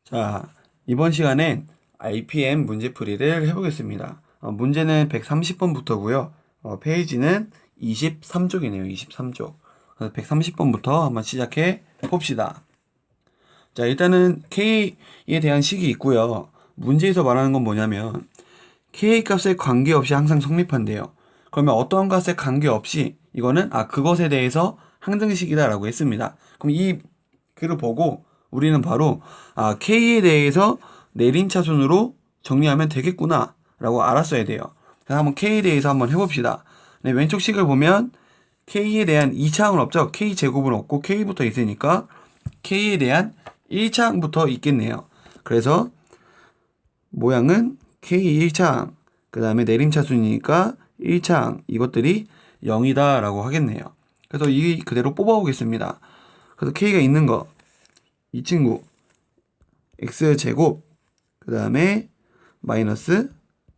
자, 이번 시간엔 IPM 문제풀이를 해보겠습니다. 문제는 130번부터고요. 페이지는 23쪽이네요. 23쪽. 130번부터 한번 시작해 봅시다. 자, 일단은 K에 대한 식이 있고요. 문제에서 말하는 건 뭐냐면 K 값에 관계없이 항상 성립한대요. 그러면 어떤 값에 관계없이 이거는 그것에 대해서 항등식이다 라고 했습니다. 그럼 이 글을 보고 우리는 바로 K에 대해서 내림차순으로 정리하면 되겠구나 라고 알았어야 돼요. 그래서 한번 K에 대해서 한번 해봅시다. 네, 왼쪽 식을 보면 K에 대한 2차항은 없죠. K제곱은 없고 K부터 있으니까 K에 대한 1차항부터 있겠네요. 그래서 모양은 K 1차항, 그 다음에 내림차순이니까 1차항, 이것들이 0이다 라고 하겠네요. 그래서 이 그대로 뽑아오겠습니다. 그래서 K가 있는 거, 이 친구 x제곱, 그 다음에 마이너스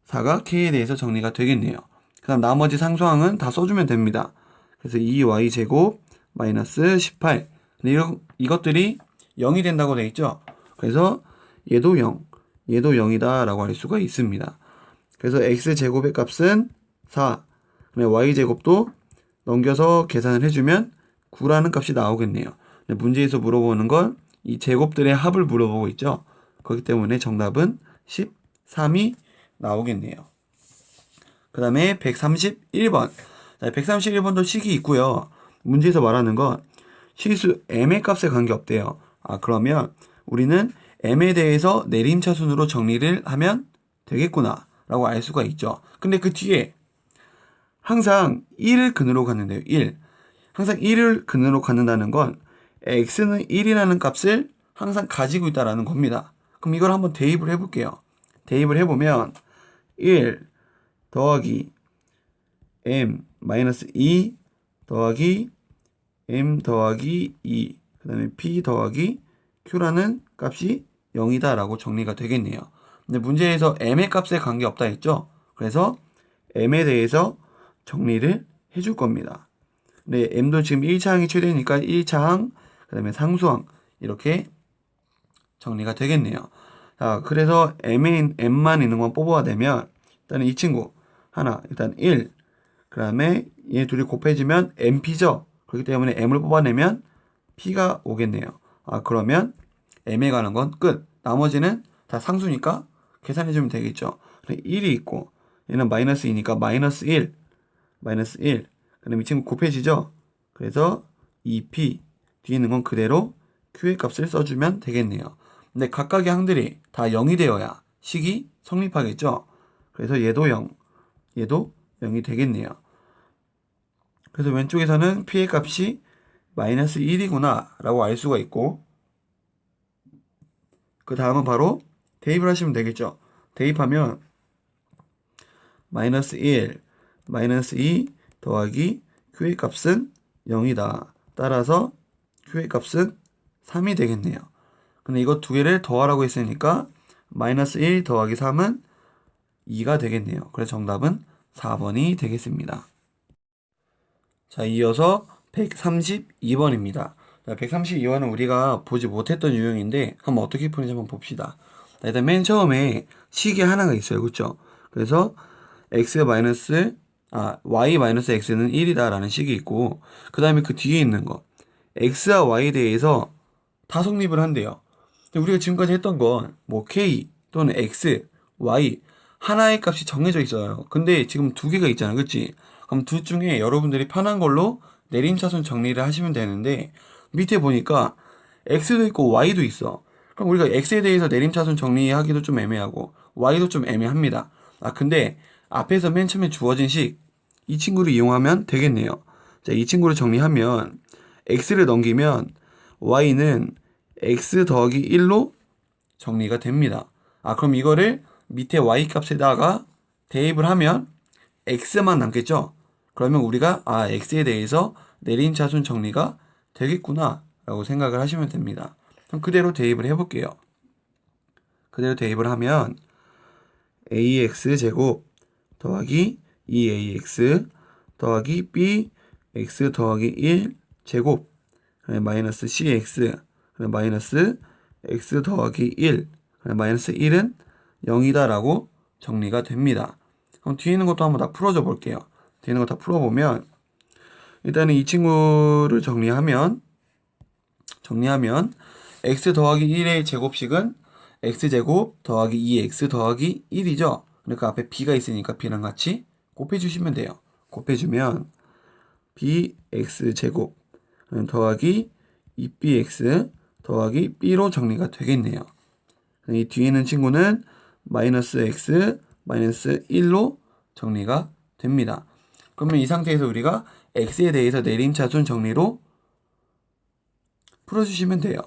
4가 K에 대해서 정리가 되겠네요. 그 다음 나머지 상수항은 다 써주면 됩니다. 그래서 2y제곱 마이너스 18. 근데 이것들이 0이 된다고 되어 있죠. 그래서 얘도 0, 얘도 0이다 라고 할 수가 있습니다. 그래서 x제곱의 값은 4, y제곱도 넘겨서 계산을 해주면 9라는 값이 나오겠네요. 문제에서 물어보는 건 이 제곱들의 합을 물어보고 있죠. 그렇기 때문에 정답은 13이 나오겠네요. 그 다음에 131번. 131번도 식이 있고요. 문제에서 말하는 건 실수 m의 값에 관계없대요. 그러면 우리는 m에 대해서 내림차순으로 정리를 하면 되겠구나 라고 알 수가 있죠. 근데 그 뒤에 항상 1을 근으로 갖는데요. 1. 항상 1을 근으로 갖는다는 건 x는 1이라는 값을 항상 가지고 있다라는 겁니다. 그럼 이걸 한번 대입을 해볼게요. 대입을 해보면 1 더하기 m 마이너스 2 더하기 m 더하기 2, 그 다음에 p 더하기 q라는 값이 0이다 라고 정리가 되겠네요. 근데 문제에서 m의 값에 관계없다 했죠. 그래서 m에 대해서 정리를 해줄 겁니다. 네, m도 지금 1차항이 최대니까 1차항, 그 다음에 상수항, 이렇게 정리가 되겠네요. 자, 그래서 m만 있는 건 뽑아야 되면, 일단은 이 친구, 하나, 일단 1, 그 다음에 얘 둘이 곱해지면 mp죠. 그렇기 때문에 m을 뽑아내면 p가 오겠네요. 그러면 m에 가는 건 끝. 나머지는 다 상수니까 계산해주면 되겠죠. 1이 있고, 얘는 마이너스 2니까 마이너스 1, 마이너스 1. 그 다음에 이 친구 곱해지죠. 그래서 2p, 뒤에 있는 건 그대로 q의 값을 써주면 되겠네요. 근데 각각의 항들이 다 0이 되어야 식이 성립하겠죠. 그래서 얘도 0, 얘도 0이 되겠네요. 그래서 왼쪽에서는 p의 값이 마이너스 1이구나 라고 알 수가 있고, 그 다음은 바로 대입을 하시면 되겠죠. 대입하면 마이너스 1, 마이너스 2 더하기 q의 값은 0이다. 따라서 q의 값은 3이 되겠네요. 근데 이거 두 개를 더하라고 했으니까 마이너스 1 더하기 3은 2가 되겠네요. 그래서 정답은 4번이 되겠습니다. 자, 이어서 132번입니다. 132번은 우리가 보지 못했던 유형인데 한번 어떻게 푸는지 한번 봅시다. 일단 맨 처음에 식이 하나가 있어요. 그렇죠? 그래서 x 마이너스 y 마이너스 x는 1이다 라는 식이 있고, 그 다음에 그 뒤에 있는 거 x와 y에 대해서 다 성립을 한대요. 근데 우리가 지금까지 했던 건 뭐 k 또는 x, y 하나의 값이 정해져 있어요. 근데 지금 두 개가 있잖아. 그치? 그럼 둘 중에 여러분들이 편한 걸로 내림차순 정리를 하시면 되는데, 밑에 보니까 x도 있고 y도 있어. 그럼 우리가 x에 대해서 내림차순 정리하기도 좀 애매하고 y도 좀 애매합니다. 근데 앞에서 맨 처음에 주어진 식, 이 친구를 이용하면 되겠네요. 자, 이 친구를 정리하면 x를 넘기면 y는 x 더하기 1로 정리가 됩니다. 그럼 이거를 밑에 y 값에다가 대입을 하면 x만 남겠죠? 그러면 우리가 x에 대해서 내림차순 정리가 되겠구나 라고 생각을 하시면 됩니다. 그럼 그대로 대입을 해볼게요. 그대로 대입을 하면 ax제곱 더하기 2ax 더하기 bx 더하기 1 제곱, 마이너스 cx, 마이너스 x 더하기 1, 마이너스 1은 0이다 라고 정리가 됩니다. 그럼 뒤에 있는 것도 한번 다 풀어줘 볼게요. 뒤에 있는 거 다 풀어보면 일단은 이 친구를 정리하면 x 더하기 1의 제곱식은 x제곱 더하기 2x 더하기 1이죠. 그러니까 앞에 b가 있으니까 b랑 같이 곱해주시면 돼요. 곱해주면 bx제곱 더하기 2bx 더하기 b로 정리가 되겠네요. 이 뒤에 있는 친구는 마이너스 x 마이너스 1로 정리가 됩니다. 그러면 이 상태에서 우리가 x에 대해서 내림차순 정리로 풀어주시면 돼요.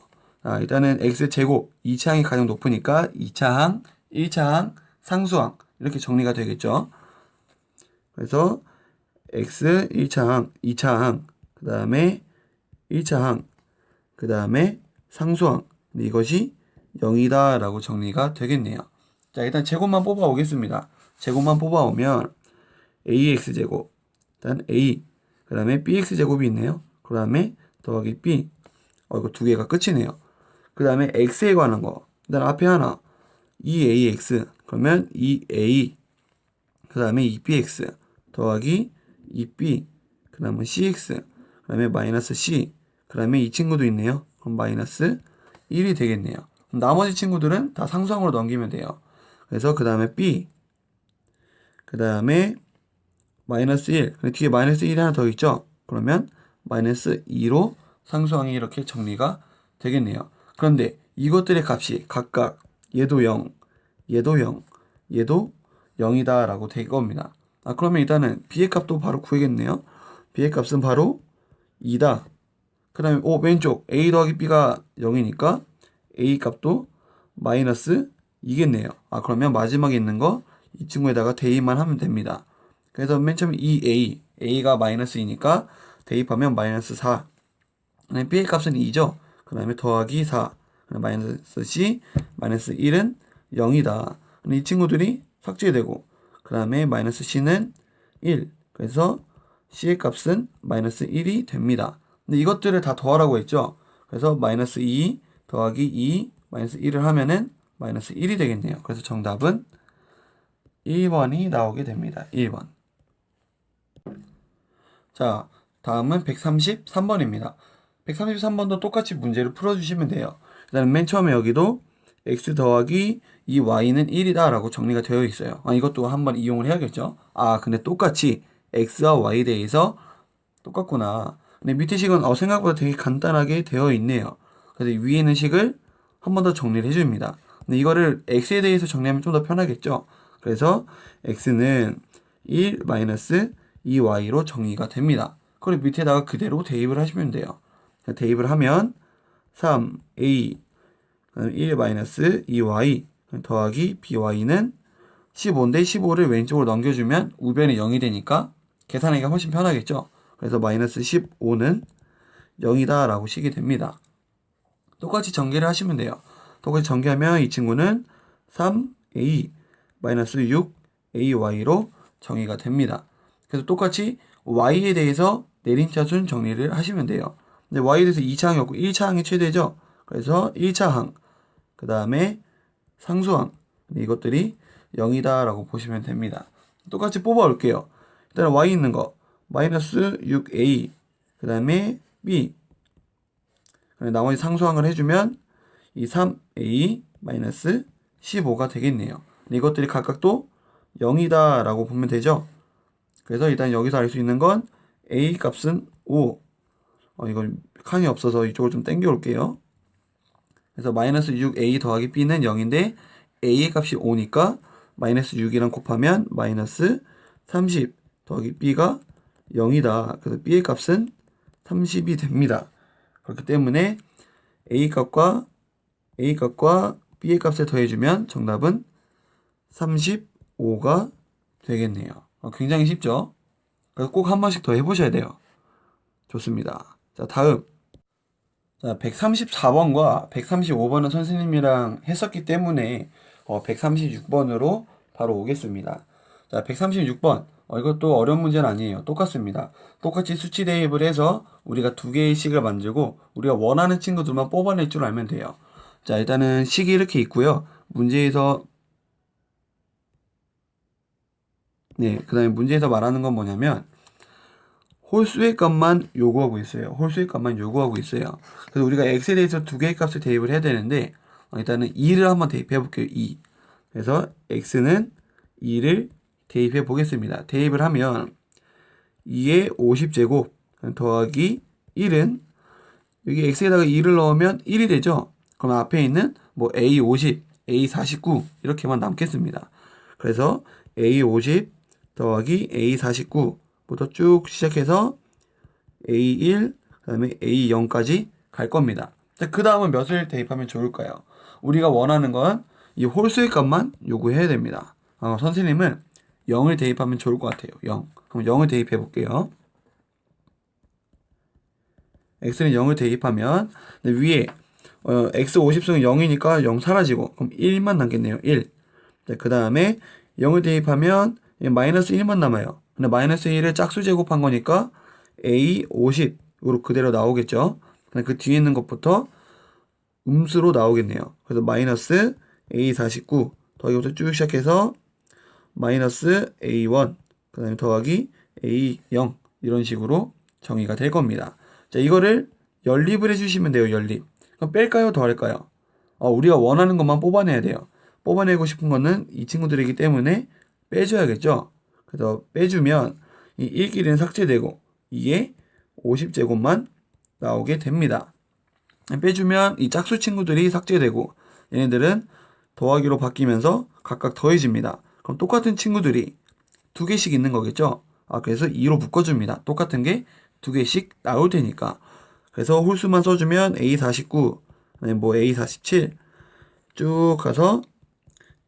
일단은 x제곱 2차항이 가장 높으니까 2차항, 1차항, 상수항 이렇게 정리가 되겠죠. 그래서 x 1차항, 2차항, 그 다음에 1차항, 그 다음에 상수항. 이것이 0이다 라고 정리가 되겠네요. 자, 일단 제곱만 뽑아 오겠습니다. 제곱만 뽑아 오면 ax제곱, 일단 a, 그 다음에 bx제곱이 있네요. 그 다음에 더하기 b, 이거 두 개가 끝이네요. 그 다음에 x에 관한 거, 일단 앞에 하나 2ax, 그러면 2a, 그 다음에 2bx 더하기 2b, 그 다음에 cx, 그 다음에 마이너스 c, 그 다음에 이 친구도 있네요. 그럼 마이너스 1이 되겠네요. 그럼 나머지 친구들은 다 상수항으로 넘기면 돼요. 그래서 그 다음에 b, 그 다음에 마이너스 1, 뒤에 마이너스 1이 하나 더 있죠. 그러면 마이너스 2로 상수항이 이렇게 정리가 되겠네요. 그런데 이것들의 값이 각각 얘도 0, 얘도 0, 얘도 0이다 라고 될 겁니다. 그러면 일단은 b의 값도 바로 구해야겠네요. b의 값은 바로 2다. 그 다음에 왼쪽 a 더하기 b가 0이니까 a 값도 마이너스 2겠네요. 그러면 마지막에 있는 거 이 친구에다가 대입만 하면 됩니다. 그래서 맨 처음에 2a, a가 마이너스 2니까 대입하면 마이너스 4. 그 다음에 b의 값은 2죠. 그 다음에 더하기 4. 마이너스 c, 마이너스 1은 0이다. 이 친구들이 삭제되고, 그 다음에 마이너스 c는 1. 그래서 c의 값은 마이너스 1이 됩니다. 근데 이것들을 다 더하라고 했죠. 그래서 마이너스 2 더하기 2 마이너스 1을 하면은 마이너스 1이 되겠네요. 그래서 정답은 1번이 나오게 됩니다. 1번. 자, 다음은 133번입니다. 133번도 똑같이 문제를 풀어주시면 돼요. 일단 맨 처음에 여기도 x 더하기 2y는 1이다 라고 정리가 되어 있어요. 이것도 한번 이용을 해야겠죠. 근데 똑같이 x와 y에 대해서 똑같구나. 근데 밑에 식은 생각보다 되게 간단하게 되어 있네요. 그래서 위에 있는 식을 한 번 더 정리를 해줍니다. 근데 이거를 x에 대해서 정리하면 좀 더 편하겠죠. 그래서 x는 1 마이너스 2y로 정리가 됩니다. 그리고 밑에다가 그대로 대입을 하시면 돼요. 대입을 하면 3a 1 마이너스 2y 더하기 by는 15인데 15를 왼쪽으로 넘겨주면 우변이 0이 되니까 계산하기가 훨씬 편하겠죠. 그래서 마이너스 15는 0이다 라고 식이 됩니다. 똑같이 전개를 하시면 돼요. 똑같이 전개하면 이 친구는 3a 마이너스 6ay로 정의가 됩니다. 그래서 똑같이 y에 대해서 내림차순 정리를 하시면 돼요. 근데 y에 대해서 2차항이 없고 1차항이 최대죠. 그래서 1차항, 그 다음에 상수항, 이것들이 0이다 라고 보시면 됩니다. 똑같이 뽑아 올게요. 일단 y 있는 거 마이너스 6a, 그 다음에 b, 나머지 상수항을 해주면 이 3a 마이너스 15가 되겠네요. 이것들이 각각 또 0이다 라고 보면 되죠. 그래서 일단 여기서 알 수 있는 건 a 값은 5. 이걸 칸이 없어서 이쪽을 좀 당겨 올게요. 그래서 마이너스 6a 더하기 b는 0인데 a의 값이 5니까 마이너스 6이랑 곱하면 마이너스 30 더하기 b가 0이다. 그래서 b의 값은 30이 됩니다. 그렇기 때문에 a 값과 b의 값을 더해주면 정답은 35가 되겠네요. 굉장히 쉽죠? 그래서 꼭 한 번씩 더 해보셔야 돼요. 좋습니다. 자, 다음. 자, 134번과 135번은 선생님이랑 했었기 때문에 136번으로 바로 오겠습니다. 자, 136번. 이것도 어려운 문제는 아니에요. 똑같습니다. 똑같이 수치 대입을 해서 우리가 두 개의 식을 만들고 우리가 원하는 친구들만 뽑아낼 줄 알면 돼요. 자, 일단은 식이 이렇게 있고요. 문제에서 그 다음에 문제에서 말하는 건 뭐냐면 홀수의 값만 요구하고 있어요. 홀수의 값만 요구하고 있어요. 그래서 우리가 x에 대해서 두 개의 값을 대입을 해야 되는데 일단은 2를 한번 대입해 볼게요. 2. 그래서 x는 2를 대입해 보겠습니다. 대입을 하면 2의 50제곱 더하기 1은 여기 x에다가 2를 넣으면 1이 되죠. 그럼 앞에 있는 뭐 a 50, a 49 이렇게만 남겠습니다. 그래서 a 50 더하기 a 49부터 쭉 시작해서 a1 그다음에 a0까지 갈 겁니다. 그 다음은 몇을 대입하면 좋을까요? 우리가 원하는 건 이 홀수의 값만 요구해야 됩니다. 선생님은 0을 대입하면 좋을 것 같아요. 0. 그럼 0을 대입해 볼게요. x는 0을 대입하면 위에 x 50승은 0이니까 0 사라지고 그럼 1만 남겠네요. 1. 그 다음에 0을 대입하면 마이너스 1만 남아요. 근데 마이너스 1을 짝수 제곱한 거니까 a 50으로 그대로 나오겠죠. 그 뒤에 있는 것부터 음수로 나오겠네요. 그래서 마이너스 a 49 더하기부터 쭉 시작해서 마이너스 a1 그 다음에 더하기 a0 이런 식으로 정의가 될 겁니다. 자, 이거를 연립을 해주시면 돼요. 연립. 그럼 뺄까요? 더할까요? 우리가 원하는 것만 뽑아내야 돼요. 뽑아내고 싶은 거는 이 친구들이기 때문에 빼줘야겠죠. 그래서 빼주면 이 1끼리는 삭제되고 이게 50제곱만 나오게 됩니다. 빼주면 이 짝수 친구들이 삭제되고 얘네들은 더하기로 바뀌면서 각각 더해집니다. 그럼 똑같은 친구들이 두 개씩 있는 거겠죠. 그래서 2로 묶어줍니다. 똑같은 게 두 개씩 나올 테니까. 그래서 홀수만 써주면 A49, 뭐 A47 쭉 가서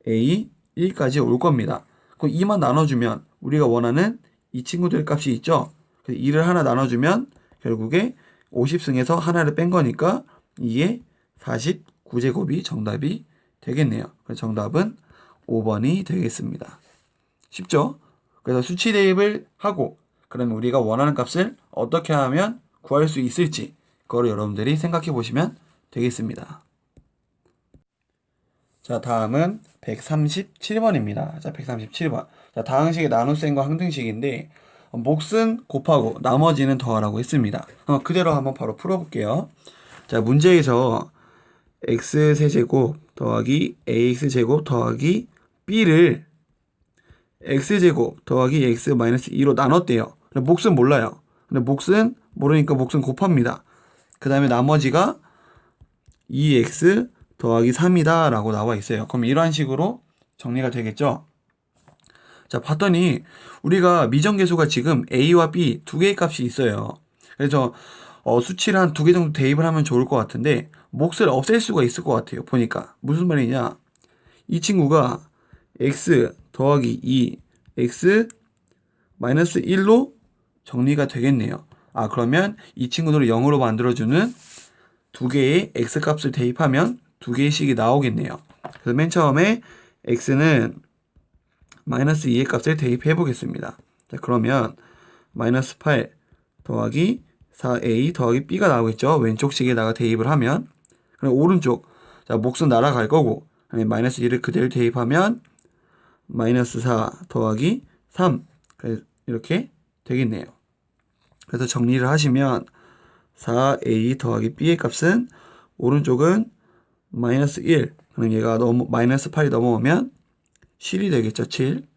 A1까지 올 겁니다. 그럼 2만 나눠주면 우리가 원하는 이 친구들 값이 있죠. 그래서 2를 하나 나눠주면 결국에 50승에서 하나를 뺀 거니까 이게 49제곱이 정답이 되겠네요. 그래서 정답은 5번이 되겠습니다. 쉽죠? 그래서 수치 대입을 하고 그러면 우리가 원하는 값을 어떻게 하면 구할 수 있을지 그거를 여러분들이 생각해 보시면 되겠습니다. 자, 다음은 137번입니다. 자, 137번. 자, 다항식의 나눗셈과 항등식인데 몫은 곱하고 나머지는 더하라고 했습니다. 그대로 한번 바로 풀어볼게요. 자, 문제에서 x세제곱 더하기 ax제곱 더하기 b를 x제곱 더하기 x 마이너스 2로 나눴대요. 근데 몫은 몰라요. 근데 몫은 모르니까 몫은 곱합니다. 그 다음에 나머지가 2x 더하기 3이다 라고 나와 있어요. 그럼 이런 식으로 정리가 되겠죠. 자, 봤더니 우리가 미정계수가 지금 a와 b 두 개의 값이 있어요. 그래서 수치를 한 두 개 정도 대입을 하면 좋을 것 같은데 몫을 없앨 수가 있을 것 같아요. 보니까 무슨 말이냐, 이 친구가 x 더하기 2 x 마이너스 1로 정리가 되겠네요. 그러면 이 친구들을 0으로 만들어주는 두 개의 x 값을 대입하면 두 개의 식이 나오겠네요. 그래서 맨 처음에 x는 마이너스 2의 값을 대입해 보겠습니다. 자, 그러면 마이너스 8 더하기 4a 더하기 b가 나오겠죠. 왼쪽 식에다가 대입을 하면. 그럼 오른쪽, 자, 몫은 날아갈 거고 마이너스 1을 그대로 대입하면 마이너스 4 더하기 3 이렇게 되겠네요. 그래서 정리를 하시면 4a 더하기 b의 값은 오른쪽은 마이너스 1, 그럼 얘가 마이너스 8이 넘어오면 7이 되겠죠. 7.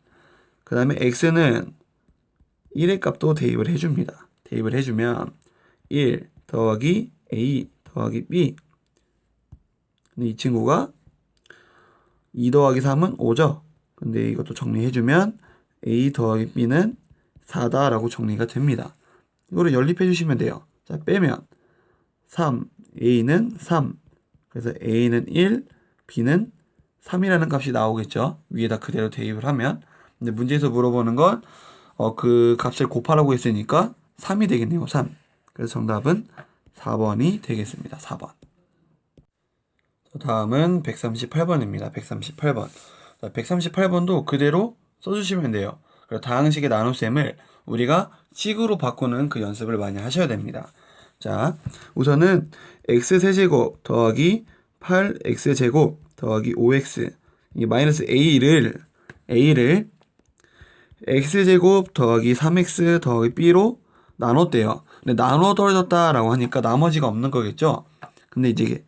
그 다음에 x는 1의 값도 대입을 해줍니다. 대입을 해주면 1 더하기 a 더하기 b, 근데 이 친구가 2 더하기 3은 5죠. 근데 이것도 정리해주면 a 더하기 b는 4다 라고 정리가 됩니다. 이거를 연립해 주시면 돼요. 자, 빼면 3, a는 3, 그래서 a는 1, b는 3이라는 값이 나오겠죠. 위에다 그대로 대입을 하면. 근데 문제에서 물어보는 건 그 값을 곱하라고 했으니까 3이 되겠네요. 3. 그래서 정답은 4번이 되겠습니다. 4번. 다음은 138번입니다. 138번. 138번도 그대로 써주시면 돼요. 그리고 다항식의 나눗셈을 우리가 식으로 바꾸는 그 연습을 많이 하셔야 됩니다. 자, 우선은 x세제곱 더하기 8x제곱 더하기 5x 이 마이너스 a를 x제곱 더하기 3x 더하기 b로 나눴대요. 근데 나눠 떨어졌다라고 하니까 나머지가 없는 거겠죠? 근데 이제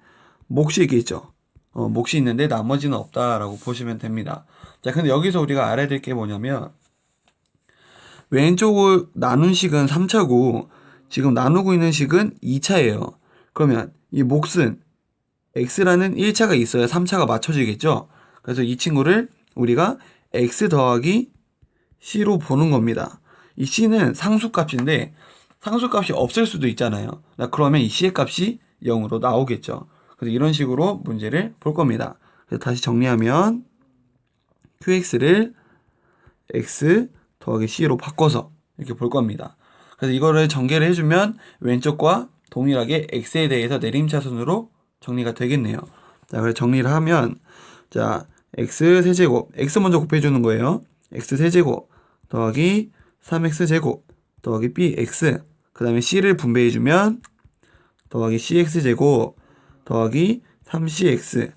몫이 있겠죠. 몫이 있는데 나머지는 없다라고 보시면 됩니다. 자, 근데 여기서 우리가 알아야 될 게 뭐냐면 왼쪽을 나눈 식은 3차고 지금 나누고 있는 식은 2차예요. 그러면 이 몫은 x라는 1차가 있어야 3차가 맞춰지겠죠? 그래서 이 친구를 우리가 x 더하기 c로 보는 겁니다. 이 c는 상수값인데 상수값이 없을 수도 있잖아요. 그러면 이 c의 값이 0으로 나오겠죠. 그래서 이런 식으로 문제를 볼 겁니다. 그래서 다시 정리하면 qx를 x 더하기 c로 바꿔서 이렇게 볼 겁니다. 그래서 이거를 전개를 해주면 왼쪽과 동일하게 x에 대해서 내림차순으로 정리가 되겠네요. 자, 그래서 정리를 하면 자, x 세제곱 x 먼저 곱해주는 거예요. x 세제곱 더하기 3x제곱 더하기 bx 그 다음에 c를 분배해주면 더하기 cx제곱 더하기 3cx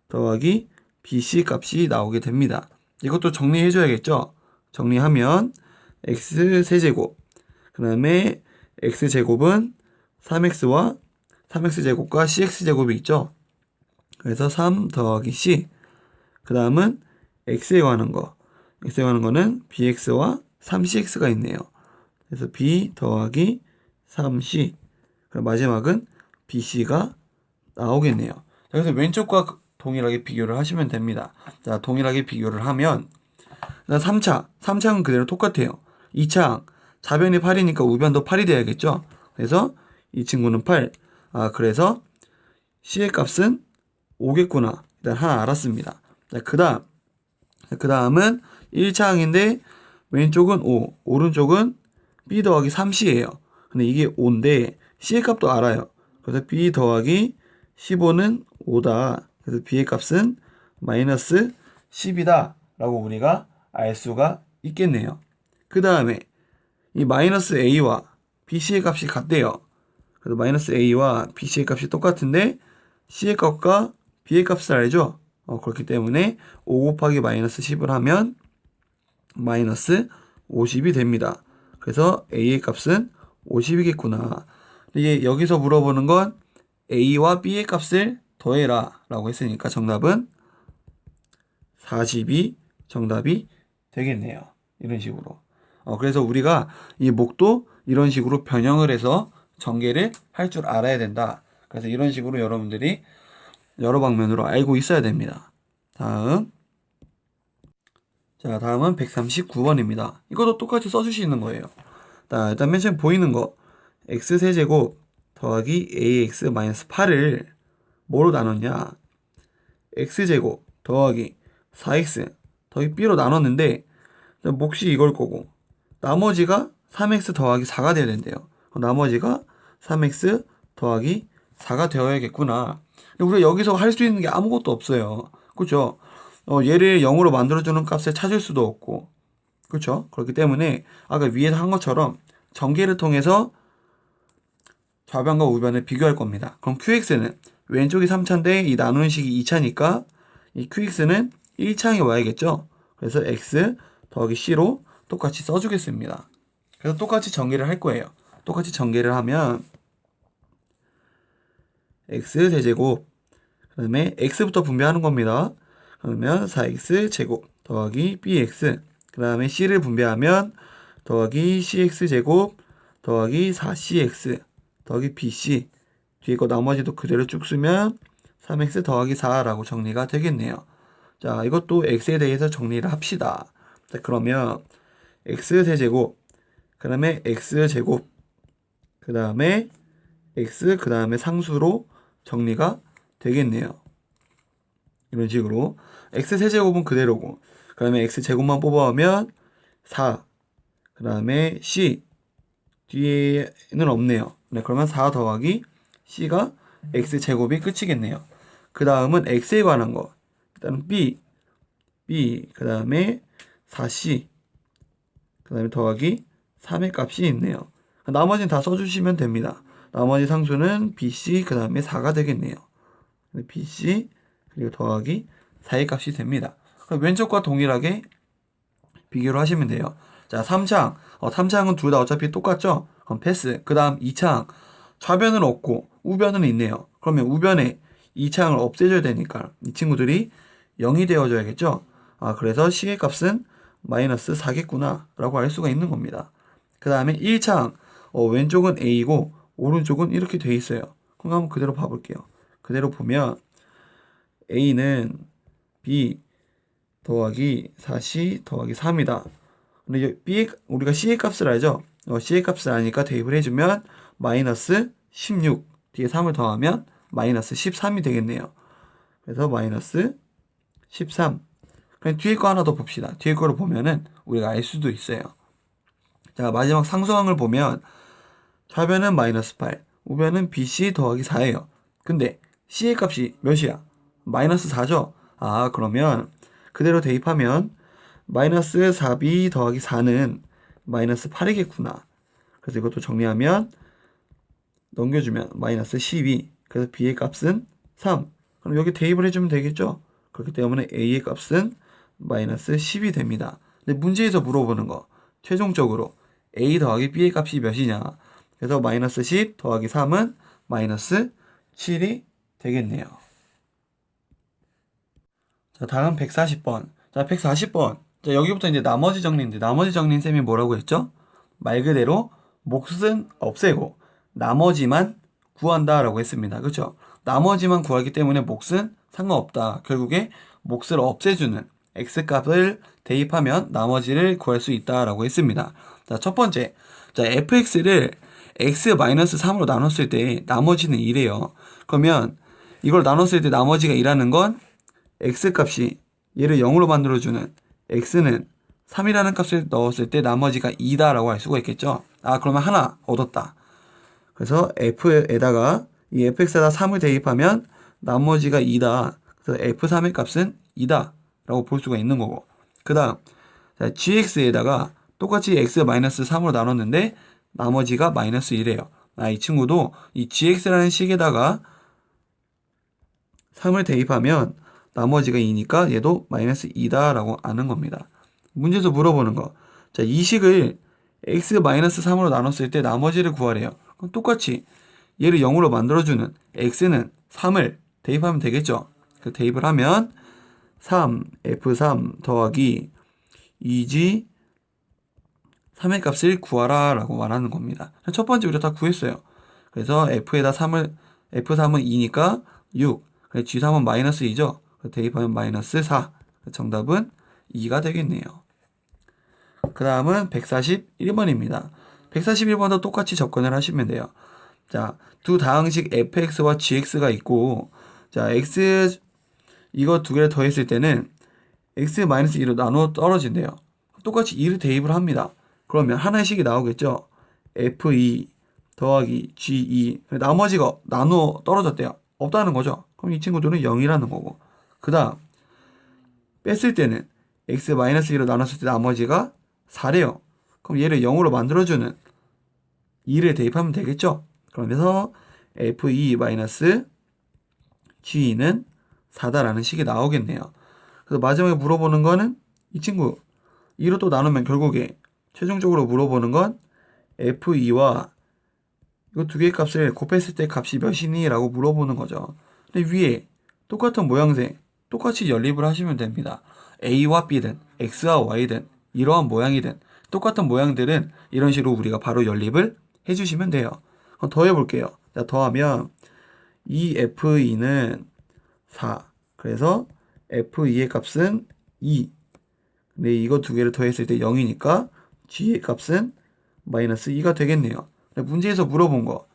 더하기 bc 값이 나오게 됩니다. 이것도 정리해줘야겠죠? 정리하면 x 세제곱 그 다음에 x제곱은 3x와 3x제곱과 cx제곱이 있죠? 그래서 3 더하기 c 그 다음은 x에 관한 거는 bx와 3cx가 있네요. 그래서 b 더하기 3c 그럼 마지막은 bc가 나오겠네요. 그래서 왼쪽과 동일하게 비교를 하시면 됩니다. 자, 동일하게 비교를 하면 3차는 그대로 똑같아요. 2차 좌변이 8이니까 우변도 8이 돼야겠죠. 그래서 이 친구는 8. 그래서 c의 값은 5겠구나. 일단 하나 알았습니다. 자, 그 다음은 1차항인데 왼쪽은 5, 오른쪽은 b 더하기 3c예요. 근데 이게 5인데 c의 값도 알아요. 그래서 b 더하기 15는 5다. 그래서 b의 값은 마이너스 10이다 라고 우리가 알 수가 있겠네요. 그 다음에 이 마이너스 a와 bc의 값이 같대요. 그래서 마이너스 a와 bc의 값이 똑같은데 c의 값과 b의 값을 알죠? 그렇기 때문에 5 곱하기 마이너스 10을 하면 마이너스 50이 됩니다. 그래서 a의 값은 50이겠구나. 이게 여기서 물어보는 건 a와 b의 값을 더해라 라고 했으니까 정답은 40이 정답이 되겠네요. 이런 식으로. 그래서 우리가 이 목도 이런 식으로 변형을 해서 전개를 할 줄 알아야 된다. 그래서 이런 식으로 여러분들이 여러 방면으로 알고 있어야 됩니다. 다음은 139번입니다. 이것도 똑같이 써주시는 거예요. 자, 일단 맨 처음 보이는 거 x세제곱 더하기 ax 마이너스 8을 뭐로 나눴냐? x제곱 더하기 4x 더하기 b로 나눴는데 몫이 이걸 거고 나머지가 3x 더하기 4가 돼야 된대요. 나머지가 3x 더하기 4가 되어야겠구나. 우리가 여기서 할 수 있는 게 아무것도 없어요. 그렇죠? 얘를 0으로 만들어주는 값을 찾을 수도 없고 그렇죠? 그렇기 때문에 아까 위에서 한 것처럼 전개를 통해서 좌변과 우변을 비교할 겁니다. 그럼 qx는 왼쪽이 3차인데 이 나누는 식이 2차니까 이 qx는 1차항에 와야겠죠? 그래서 x 더하기 c로 똑같이 써주겠습니다. 그래서 똑같이 전개를 할 거예요. 똑같이 전개를 하면 x 세제곱 그 다음에 x부터 분배하는 겁니다. 그러면 4x 제곱 더하기 bx 그 다음에 c를 분배하면 더하기 cx 제곱 더하기 4cx 더하기 bc 뒤에 거 나머지도 그대로 쭉 쓰면 3x 더하기 4라고 정리가 되겠네요. 자, 이것도 x에 대해서 정리를 합시다. 자, 그러면 x 세제곱 그 다음에 x 제곱 그 다음에 x 그 다음에 상수로 정리가 되겠네요. 이런 식으로 x 세제곱은 그대로고 그 다음에 x 제곱만 뽑아오면 4 그 다음에 c 뒤에는 없네요. 네, 그러면 4 더하기 c가 x 제곱이 끝이겠네요. 그 다음은 x에 관한 거 일단 b 그 다음에 4c 그 다음에 더하기 3의 값이 있네요. 나머지는 다 써주시면 됩니다. 나머지 상수는 bc 그 다음에 4가 되겠네요. BC 그리고 더하기 4의 값이 됩니다. 그럼 왼쪽과 동일하게 비교를 하시면 돼요. 자, 3창. 3창은 둘 다 어차피 똑같죠? 그럼 패스. 그 다음 2창. 좌변은 없고 우변은 있네요. 그러면 우변에 2창을 없애줘야 되니까 이 친구들이 0이 되어줘야겠죠? 그래서 C의 값은 마이너스 4겠구나 라고 알 수가 있는 겁니다. 그 다음에 1창. 왼쪽은 A고 오른쪽은 이렇게 돼 있어요. 그럼 한번 그대로 봐볼게요. 그대로 보면 A는 B 더하기 4C 더하기 3이다. 근데 우리가 C의 값을 알죠? C의 값을 아니까 대입을 해주면 마이너스 16 뒤에 3을 더하면 마이너스 13이 되겠네요. 그래서 마이너스 13. 그냥 뒤에 거 하나 더 봅시다. 뒤에 거를 보면은 우리가 알 수도 있어요. 자, 마지막 상수항을 보면 좌변은 마이너스 8, 우변은 BC 더하기 4예요. 근데 C의 값이 몇이야? 마이너스 4죠? 그러면 그대로 대입하면 마이너스 4B 더하기 4는 마이너스 8이겠구나. 그래서 이것도 정리하면 넘겨주면 마이너스 12. 그래서 B의 값은 3. 그럼 여기 대입을 해주면 되겠죠? 그렇기 때문에 A의 값은 마이너스 10이 됩니다. 근데 문제에서 물어보는 거 최종적으로 A 더하기 B의 값이 몇이냐? 그래서 마이너스 10 더하기 3은 마이너스 7이 되겠네요. 자, 다음 140번. 자, 140번. 자, 여기부터 이제 나머지 정리인데, 나머지 정리인 쌤이 뭐라고 했죠? 말 그대로 몫은 없애고 나머지만 구한다라고 했습니다. 그렇죠? 나머지만 구하기 때문에 몫은 상관없다. 결국에 몫을 없애주는 x값을 대입하면 나머지를 구할 수 있다라고 했습니다. 자, 첫 번째. 자, fx를 x-3으로 나눴을 때 나머지는 2래요. 그러면 이걸 나눴을 때 나머지가 2라는 건 x값이 얘를 0으로 만들어주는 x는 3이라는 값을 넣었을 때 나머지가 2다라고 할 수가 있겠죠. 그러면 하나 얻었다. 그래서 f에다가 이 fx에다 3을 대입하면 나머지가 2다. 그래서 f3의 값은 2다 라고 볼 수가 있는 거고, 그 다음 gx에다가 똑같이 x-3으로 나눴는데 나머지가 마이너스 1이에요. 이 친구도 이 gx라는 식에다가 3을 대입하면 나머지가 2니까 얘도 마이너스 2다 라고 아는 겁니다. 문제에서 물어보는 거. 자, 이 식을 x-3으로 나눴을 때 나머지를 구하래요. 그럼 똑같이 얘를 0으로 만들어주는 x는 3을 대입하면 되겠죠. 그 대입을 하면 3f3 더하기 2g 3의 값을 구하라 라고 말하는 겁니다. 첫 번째 우리가 다 구했어요. 그래서 f에다 3은 2니까 6, g3은 마이너스 2죠. 대입하면 마이너스 4. 정답은 2가 되겠네요. 그 다음은 141번입니다. 141번도 똑같이 접근을 하시면 돼요. 자, 두 다항식 fx와 gx가 있고, 자, x 이거 두 개를 더했을 때는 x-2로 나누어 떨어진대요. 똑같이 2를 대입을 합니다. 그러면 하나의 식이 나오겠죠. f2 더하기 g2. 나머지가 나누어 떨어졌대요. 없다는 거죠. 그럼 이 친구들은 0이라는 거고. 그 다음 뺐을 때는 x-2로 나눴을 때 나머지가 4래요. 그럼 얘를 0으로 만들어주는 2를 대입하면 되겠죠. 그러면서 f2-g2는 4다라는 식이 나오겠네요. 그래서 마지막에 물어보는 거는 이 친구 2로 또 나누면 결국에 최종적으로 물어보는 건 f2와 이거 두 개의 값을 곱했을 때 값이 몇이니? 라고 물어보는 거죠. 근데 위에 똑같은 모양새 똑같이 연립을 하시면 됩니다. a와 b든 x와 y든 이러한 모양이든 똑같은 모양들은 이런 식으로 우리가 바로 연립을 해주시면 돼요. 그럼 더해볼게요. 자, 더하면 이 f2는 4. 그래서 f2의 값은 2. 근데 이거 두 개를 더했을 때 0이니까 g의 값은 마이너스 2가 되겠네요. 문제에서 물어본 거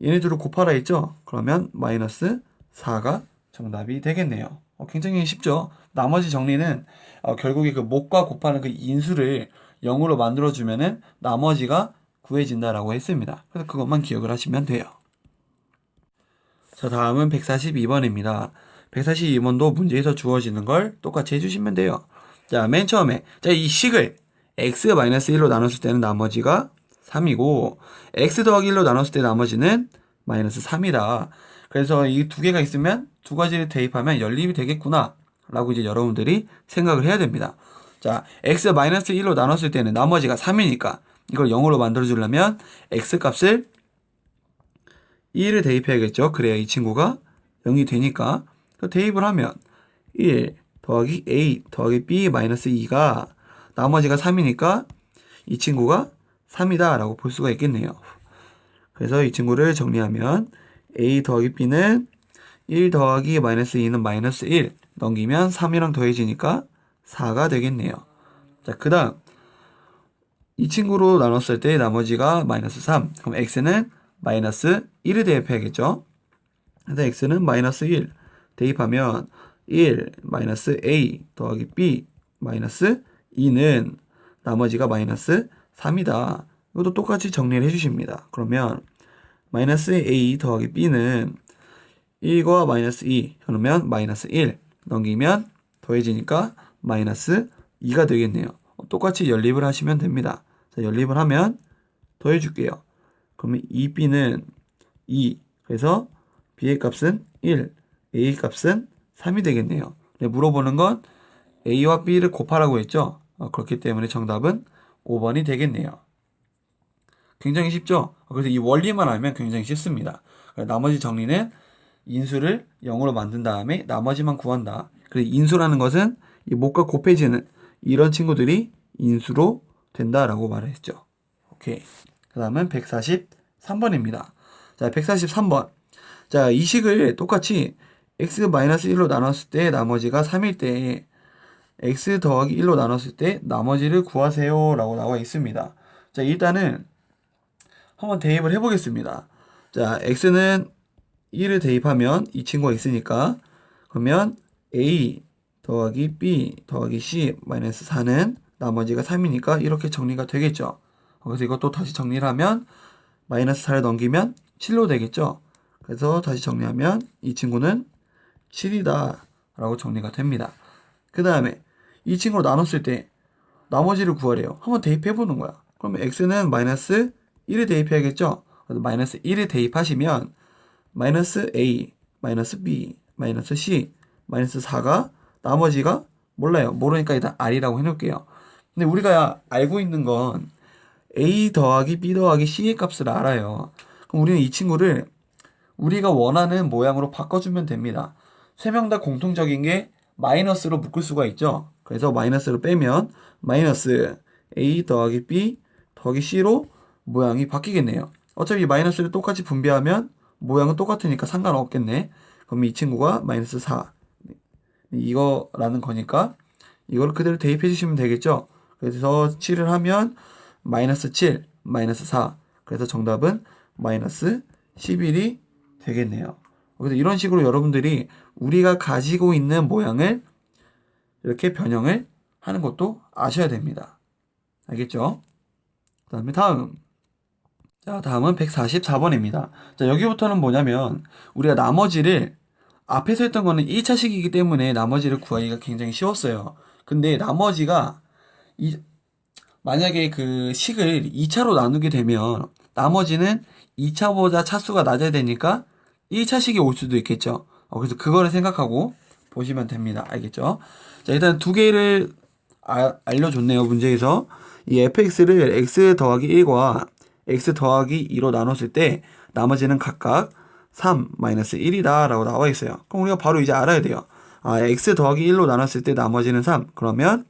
얘네들을 곱하라 했죠? 그러면 마이너스 4가 정답이 되겠네요. 굉장히 쉽죠? 나머지 정리는 결국에 그 몫과 곱하는 그 인수를 0으로 만들어주면은 나머지가 구해진다라고 했습니다. 그래서 그것만 기억을 하시면 돼요. 자, 다음은 142번입니다. 142번도 문제에서 주어지는 걸 똑같이 해주시면 돼요. 자, 맨 처음에 이 식을 x-1로 나눴을 때는 나머지가 3이고 x 더하기 1로 나눴을 때 나머지는 마이너스 3이다. 그래서 이 두 개가 있으면 두 가지를 대입하면 연립이 되겠구나 라고 이제 여러분들이 생각을 해야 됩니다. 자, x-1로 나눴을 때는 나머지가 3이니까 이걸 0으로 만들어 주려면 x 값을 1을 대입해야겠죠. 그래야 이 친구가 0이 되니까 대입을 하면 1 더하기 a 더하기 b 마이너스 2가 나머지가 3이니까 이 친구가 3이다 라고 볼 수가 있겠네요. 그래서 이 친구를 정리하면 a 더하기 b는 1 더하기 마이너스 2는 마이너스 1 넘기면 3이랑 더해지니까 4가 되겠네요. 자, 그 다음 이 친구로 나눴을 때 나머지가 마이너스 3. 그럼 x는 마이너스 1을 대입해야겠죠. 그래서 x는 마이너스 1 대입하면 1 마이너스 a 더하기 b 마이너스 2는 나머지가 마이너스 3이다. 이것도 똑같이 정리를 해주십니다. 그러면 마이너스 a 더하기 b는 1과 마이너스 2 그러면 마이너스 1 넘기면 더해지니까 마이너스 2가 되겠네요. 똑같이 연립을 하시면 됩니다. 자, 연립을 하면 더해줄게요. 그러면 2b는 2 그래서 b의 값은 1 a 값은 3이 되겠네요. 네, 물어보는 건 a와 b를 곱하라고 했죠. 그렇기 때문에 정답은 5번이 되겠네요. 굉장히 쉽죠? 그래서 이 원리만 알면 굉장히 쉽습니다. 나머지 정리는 인수를 0으로 만든 다음에 나머지만 구한다. 그래서 인수라는 것은 이 못과 곱해지는 이런 친구들이 인수로 된다라고 말을 했죠. 오케이. 그 다음은 143번입니다. 자, 143번. 자, 이 식을 똑같이 x-1로 나눴을 때 나머지가 3일 때 x 더하기 1로 나눴을 때 나머지를 구하세요 라고 나와 있습니다. 자, 일단은 한번 대입을 해보겠습니다. 자, x는 1을 대입하면 이 친구가 있으니까 그러면 a 더하기 b 더하기 c 마이너스 4는 나머지가 3이니까 이렇게 정리가 되겠죠. 그래서 이것도 다시 정리를 하면 마이너스 4를 넘기면 7로 되겠죠. 그래서 다시 정리하면 이 친구는 7이다 라고 정리가 됩니다. 그 다음에 이 친구로 나눴을 때 나머지를 구하래요. 한번 대입해 보는 거야. 그러면 x는 마이너스 1을 대입해야겠죠. 그래서 마이너스 1을 대입하시면 마이너스 a 마이너스 b 마이너스 c 마이너스 4가 나머지가 몰라요. 모르니까 일단 r이라고 해놓을게요. 근데 우리가 알고 있는 건 a 더하기 b 더하기 c의 값을 알아요. 그럼 우리는 이 친구를 우리가 원하는 모양으로 바꿔주면 됩니다. 세 명 다 공통적인 게 마이너스로 묶을 수가 있죠. 그래서 마이너스로 빼면 마이너스 a 더하기 b 더하기 c로 모양이 바뀌겠네요. 어차피 마이너스를 똑같이 분배하면 모양은 똑같으니까 상관없겠네. 그럼 이 친구가 마이너스 4 이거라는 거니까 이걸 그대로 대입해 주시면 되겠죠. 그래서 7을 하면 마이너스 7 마이너스 4 그래서 정답은 마이너스 11이 되겠네요. 그래서 이런 식으로 여러분들이 우리가 가지고 있는 모양을 이렇게 변형을 하는 것도 아셔야 됩니다. 알겠죠? 그 다음에 자, 다음은 144번입니다. 자, 여기부터는 뭐냐면 우리가 나머지를 앞에서 했던 거는 1차식이기 때문에 나머지를 구하기가 굉장히 쉬웠어요. 근데 나머지가 만약에 그 식을 2차로 나누게 되면 나머지는 2차보다 차수가 낮아야 되니까 1차식이 올 수도 있겠죠. 그래서 그거를 생각하고 보시면 됩니다. 알겠죠? 자, 일단 두 개를 알려줬네요. 문제에서 이 fx를 x 더하기 1과 x 더하기 2로 나눴을 때 나머지는 각각 3 마이너스 1이다 라고 나와 있어요. 그럼 우리가 바로 이제 알아야 돼요. x 더하기 1로 나눴을 때 나머지는 3 그러면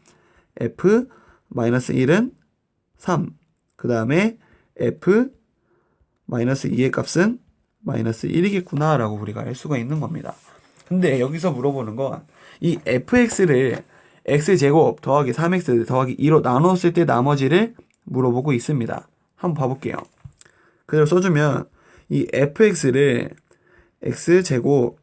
f 마이너스 1은 3 그 다음에 f 마이너스 2의 값은 마이너스 1이겠구나 라고 우리가 알 수가 있는 겁니다. 근데 여기서 물어보는 건 이 fx를 x제곱 더하기 3x 더하기 2로 나눴을 때 나머지를 물어보고 있습니다. 한번 봐볼게요. 그대로 써주면 이 fx를 x제곱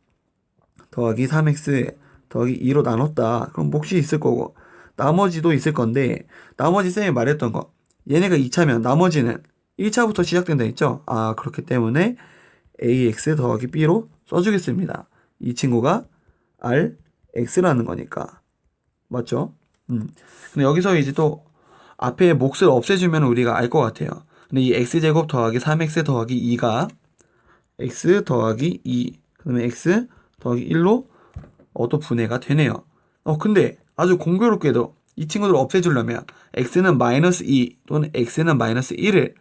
더하기 3x 더하기 2로 나눴다. 그럼 몫이 있을 거고 나머지도 있을 건데 나머지 쌤이 말했던 거 얘네가 2차면 나머지는 1차부터 시작된다 했죠? 그렇기 때문에 ax 더하기 b로 써주겠습니다. 이 친구가 rx라는 거니까 맞죠? 근데 여기서 이제 또 앞에 몫을 없애주면 우리가 알 것 같아요. 근데 이 x제곱 더하기 3x 더하기 2가 x 더하기 2 그 다음에 x 더하기 1로 또 분해가 되네요. 근데 아주 공교롭게도 이 친구들을 없애주려면 x는 마이너스 2 또는 x는 마이너스 1을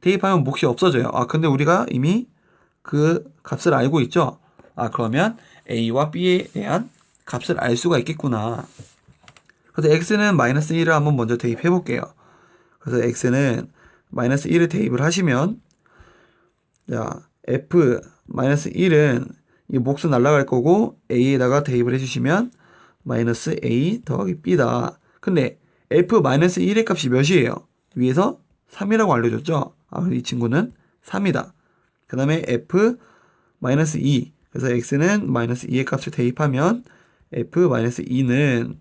대입하면 몫이 없어져요. 근데 우리가 이미 그 값을 알고 있죠? 그러면 a와 b에 대한 값을 알 수가 있겠구나. 그래서 x는 마이너스 1을 한번 먼저 대입해 볼게요. 그래서 x는 마이너스 1을 대입을 하시면, 자, f 마이너스 1은 이 몫은 날라갈 거고 a에다가 대입을 해주시면 마이너스 a 더하기 b다. 근데 f 마이너스 1의 값이 몇이에요? 위에서 3이라고 알려줬죠? 그래서 이 친구는 3이다. 그 다음에 f 마이너스 2. 그래서 x는 마이너스 2의 값을 대입하면 f 마이너스 2는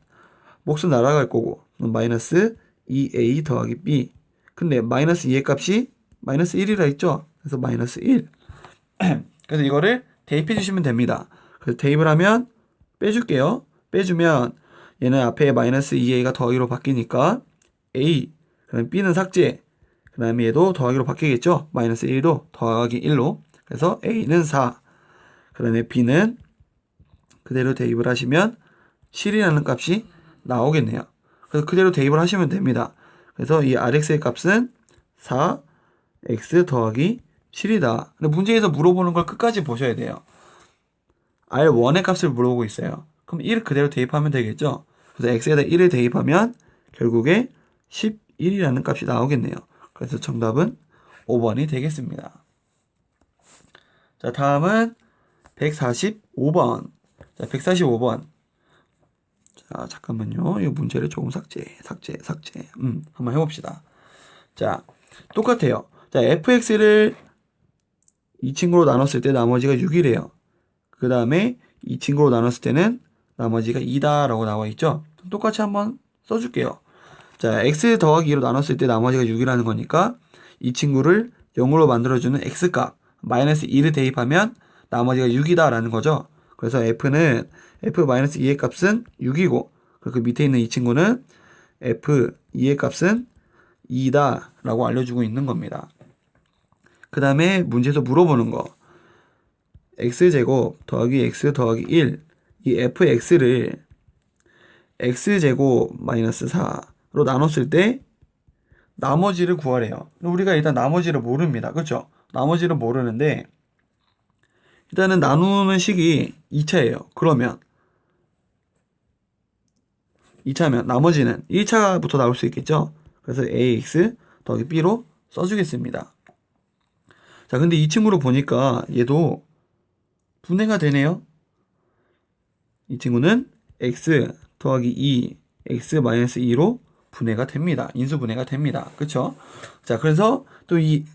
몫은 날아갈 거고 마이너스 2a 더하기 b. 근데 마이너스 2의 값이 마이너스 1이라 했죠? 그래서 마이너스 1. 그래서 이거를 대입해 주시면 됩니다. 그래서 대입을 하면 빼줄게요. 빼주면 얘는 앞에 마이너스 2a가 더하기로 바뀌니까 a, 그다음 b는 삭제, 그 다음에 얘도 더하기로 바뀌겠죠? 마이너스 1도 더하기 1로. 그래서 a는 4, 그 다음에 b는 그대로 대입을 하시면 7이라는 값이 나오겠네요. 그래서 그대로 대입을 하시면 됩니다. 그래서 이 rx의 값은 4x 더하기 7이다. 근데 문제에서 물어보는 걸 끝까지 보셔야 돼요. R1의 값을 물어보고 있어요. 그럼 1을 그대로 대입하면 되겠죠? 그래서 x에다 1을 대입하면 결국에 11이라는 값이 나오겠네요. 그래서 정답은 5번이 되겠습니다. 자, 다음은 145번. 자, 145번. 자, 잠깐만요. 이 문제를 조금 삭제. 한번 해봅시다. 자, 똑같아요. 자, fx를 이 친구로 나눴을 때 나머지가 6이래요. 그 다음에 이 친구로 나눴을 때는 나머지가 2다 라고 나와 있죠. 똑같이 한번 써줄게요. 자, x 더하기 2로 나눴을 때 나머지가 6이라는 거니까 이 친구를 0으로 만들어주는 x값 마이너스 2를 대입하면 나머지가 6이다 라는 거죠. 그래서 f는 f-2의 값은 6이고 그 밑에 있는 이 친구는 f2의 값은 2다 라고 알려주고 있는 겁니다. 그 다음에 문제에서 물어보는 거, x제곱 더하기 x 더하기 1, 이 fx를 x제곱 마이너스 4로 나눴을 때 나머지를 구하래요. 우리가 일단 나머지를 모릅니다. 그렇죠? 나머지를 모르는데 일단은 나누는 식이 2차예요. 그러면 2차면 나머지는 1차부터 나올 수 있겠죠? 그래서 ax 더하기 b로 써주겠습니다. 자, 근데 이 친구를 보니까 얘도 분해가 되네요. 이 친구는 x 더하기 2, x 마이너스 2로 분해가 됩니다. 인수 분해가 됩니다. 그쵸? 자, 그래서 또 이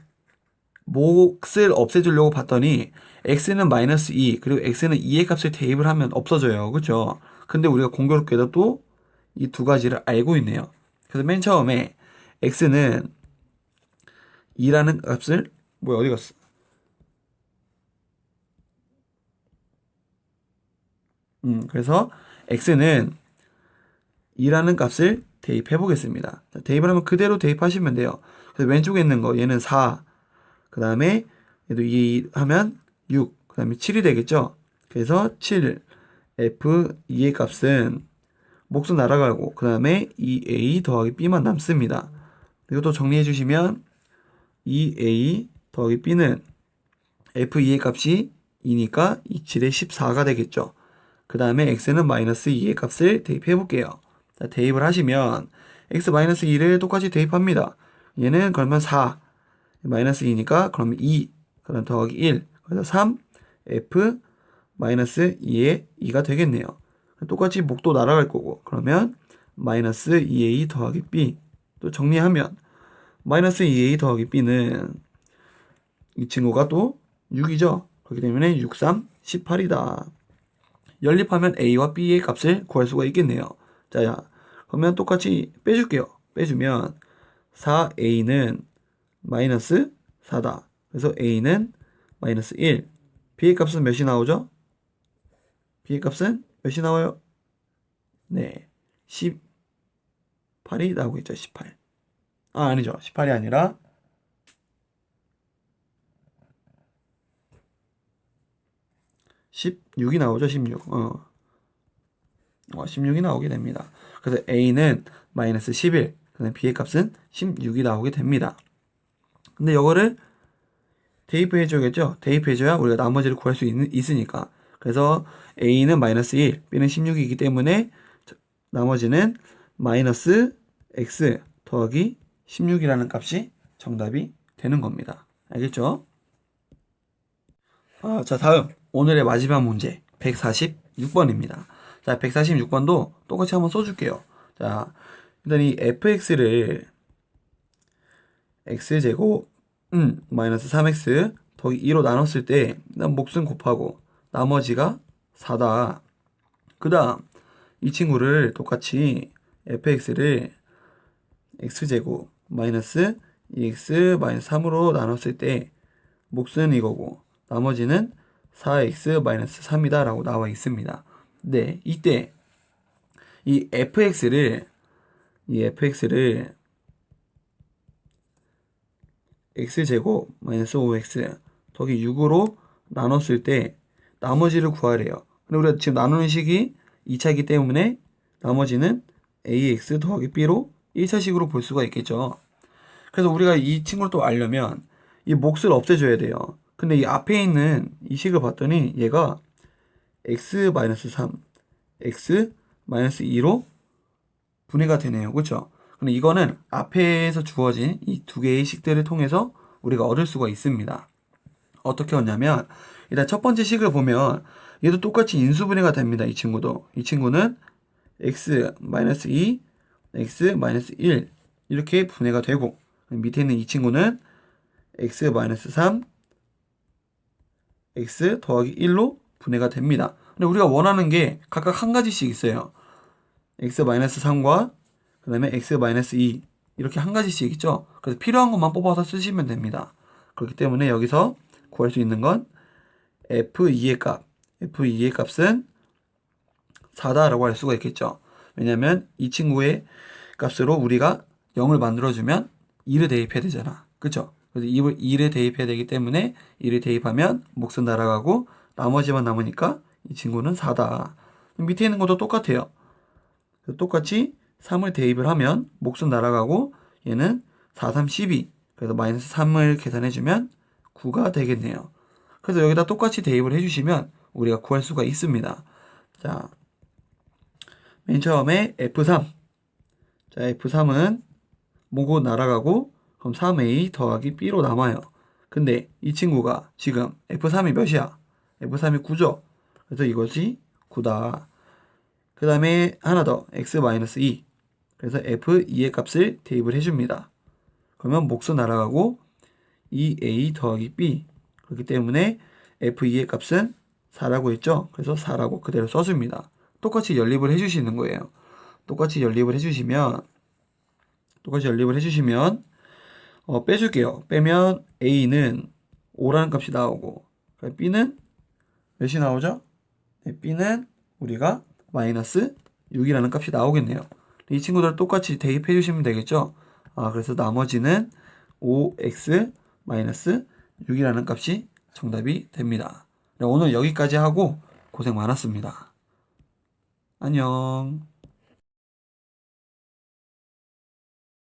몫을 없애주려고 봤더니 x는 마이너스 2, 그리고 x는 2의 값을 대입을 하면 없어져요. 그쵸? 근데 우리가 공교롭게도 또 이 두 가지를 알고 있네요. 그래서 맨 처음에 x는 2라는 값을, 뭐야, 어디 갔어? 그래서 x는 2라는 값을 대입해 보겠습니다. 자, 대입을 하면 그대로 대입하시면 돼요. 그래서 왼쪽에 있는 거 얘는 4, 그 다음에 얘도 2 하면 6, 그 다음에 7이 되겠죠. 그래서 7, f2의 값은 몫은 날아가고 그 다음에 2a 더하기 b만 남습니다. 이것도 정리해 주시면 2a 더하기 b는 f2의 값이 2니까 2, 7에 14가 되겠죠. 그 다음에 x는 마이너스 2의 값을 대입해 볼게요. 자, 대입을 하시면 x 마이너스 2를 똑같이 대입합니다. 얘는 그러면 4 마이너스 2니까 그러면 2 그다음 더하기 1 그래서 3 f 마이너스 2의 2가 되겠네요. 똑같이 몫도 날아갈 거고 그러면 마이너스 2a 더하기 b 또 정리하면 마이너스 2a 더하기 b는 이 친구가 또 6이죠. 그렇기 때문에 6, 3, 18이다. 연립하면 a와 b의 값을 구할 수가 있겠네요. 자, 그러면 똑같이 빼줄게요. 빼주면 4a는 마이너스 4다. 그래서 a는 마이너스 1. b의 값은 몇이 나오죠? b의 값은 몇이 나와요? 네, 18이 나오겠죠. 18. 아니죠. 18이 아니라 16이 나오죠. 16. 16이 나오게 됩니다. 그래서 a는 마이너스 11, 그다음에 b의 값은 16이 나오게 됩니다. 근데 이거를 대입해 줘야겠죠. 대입해 줘야 우리가 나머지를 구할 수 있으니까. 그래서 a는 마이너스 1, b는 16이기 때문에 나머지는 마이너스 x 더하기 16이라는 값이 정답이 되는 겁니다. 알겠죠? 자, 다음 오늘의 마지막 문제 146번입니다. 자, 146번도 똑같이 한번 써줄게요. 자, 일단 이 fx를 x제곱 마이너스 3x 더하기 2로 나눴을 때 일단 몫은 곱하고 나머지가 4다. 그 다음 이 친구를 똑같이 fx를 x제곱 마이너스 2x 마이너스 3으로 나눴을 때 몫은 이거고 나머지는 4x 마이너스 3이다 라고 나와 있습니다. 네, 이때 이 fx를 x제곱 마이너스 5x 더하기 6으로 나눴을 때 나머지를 구하래요. 근데 우리가 지금 나누는 식이 2차이기 때문에 나머지는 ax 더하기 b로 1차식으로 볼 수가 있겠죠. 그래서 우리가 이 친구를 또 알려면 이 몫을 없애줘야 돼요. 근데 이 앞에 있는 이 식을 봤더니 얘가 x-3, x-2로 분해가 되네요. 그렇죠? 근데 이거는 앞에서 주어진 이 두 개의 식들을 통해서 우리가 얻을 수가 있습니다. 어떻게 얻냐면 일단 첫 번째 식을 보면 얘도 똑같이 인수분해가 됩니다. 이 친구도. 이 친구는 x-2, x-1 이렇게 분해가 되고 밑에 있는 이 친구는 x-3, x 더하기 1로 분해가 됩니다. 근데 우리가 원하는 게 각각 한 가지씩 있어요. x-3과 그 다음에 x-2 이렇게 한 가지씩 있죠. 그래서 필요한 것만 뽑아서 쓰시면 됩니다. 그렇기 때문에 여기서 구할 수 있는 건 f2의 값은 4다라고 할 수가 있겠죠. 왜냐면 이 친구의 값으로 우리가 0을 만들어주면 2를 대입해야 되잖아. 그쵸? 그래서 2를 대입해야 되기 때문에 2를 대입하면 몫은 날아가고 나머지만 남으니까 이 친구는 4다. 밑에 있는 것도 똑같아요. 똑같이 3을 대입을 하면 몫은 날아가고 얘는 4, 3, 12. 그래서 마이너스 3을 계산해주면 9가 되겠네요. 그래서 여기다 똑같이 대입을 해주시면 우리가 구할 수가 있습니다. 자, 맨 처음에 F3. 자, F3은 뭐고 날아가고 그럼 3A 더하기 B로 남아요. 근데 이 친구가 지금 F3이 몇이야? F3이 9죠? 그래서 이것이 9다. 그 다음에 하나 더 X-2. 그래서 F2의 값을 대입을 해줍니다. 그러면 몫은 날아가고 2A 더하기 B. 그렇기 때문에 F2의 값은 4라고 했죠? 그래서 4라고 그대로 써줍니다. 똑같이 연립을 해주시는 거예요. 똑같이 연립을 해주시면 빼줄게요. 빼면 A는 5라는 값이 나오고 B는 몇이 나오죠? 네, B는 우리가 마이너스 6이라는 값이 나오겠네요. 이 친구들 똑같이 대입해 주시면 되겠죠? 그래서 나머지는 5x 마이너스 6이라는 값이 정답이 됩니다. 오늘 여기까지 하고 고생 많았습니다. 안녕.